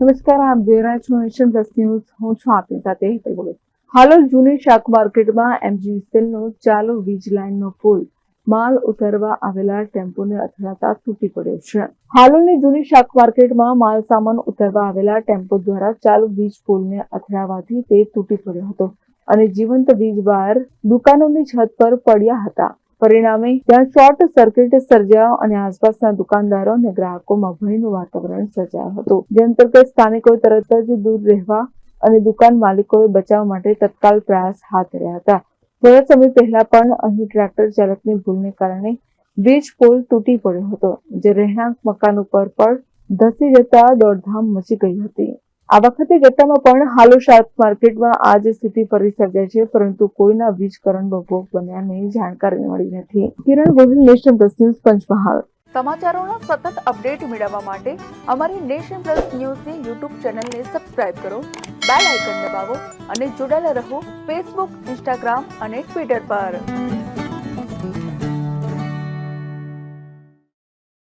નમસ્કાર, આપ જોઈ રહ્યા છો નેશન પ્લસ ન્યૂઝ. હું છું આપની સાથે હેતલ બોલે. હાલોલ જૂની શાક માર્કેટમાં એમજીવીસીએલનો ચાલુ વીજ લાઇનનો પુલ માલ ઉતારવા આવેલા ટેમ્પોને અથડાતા તૂટી પડ્યો છે. હાલોલની જૂની શાક માર્કેટમાં માલ સામાન ઉતારવા આવેલા ટેમ્પો દ્વારા ચાલુ વીજ પુલને અથડાવાથી તે તૂટી પડ્યો હતો અને જીવંત વીજ વાયર દુકાનોની છત પર પડ્યા હતા. પરિણામે ત્યાં શોર્ટ સર્કિટ સર્જાયો અને આસપાસના દુકાનદારો અને ગ્રાહકોમાં ભયનું વાતાવરણ સર્જાયું હતું. જે અંતર્ગત સ્થાનિકોએ તરત જ દૂર રહેવા અને દુકાન માલિકોએ બચાવ માટે તત્કાલ પ્રયાસ હાથ ધર્યા હતા. થોડા સમય પહેલા પણ અહીં ટ્રેક્ટર ચાલકની ભૂલને કારણે વીજ પોલ તૂટી પડ્યો હતો, જે રહેણાંક મકાન ઉપર પણ ધસી જતા દોડધામ મચી ગઈ હતી. આ વખતે જથ્થામાં પણ હાલોલ શાક માર્કેટમાં આ જ સ્થિતિ ફરી સર્જાઈ છે, પરંતુ કોઈના વીજ કરંટનો ભોગ બન્યાની જાણકારી મળી નથી. Kiran Gohil, nation plus news, Panchmahal. સમાચારોનો સતત અપડેટ મેળવવા માટે અમારી નેશન પ્લસ ન્યૂઝની યુટ્યુબ ચેનલને સબસ્ક્રાઇબ કરો, બેલ આઇકન દબાવો અને જોડાયેલા રહો ફેસબુક, ઇન્સ્ટાગ્રામ અને ટ્વિટર પર.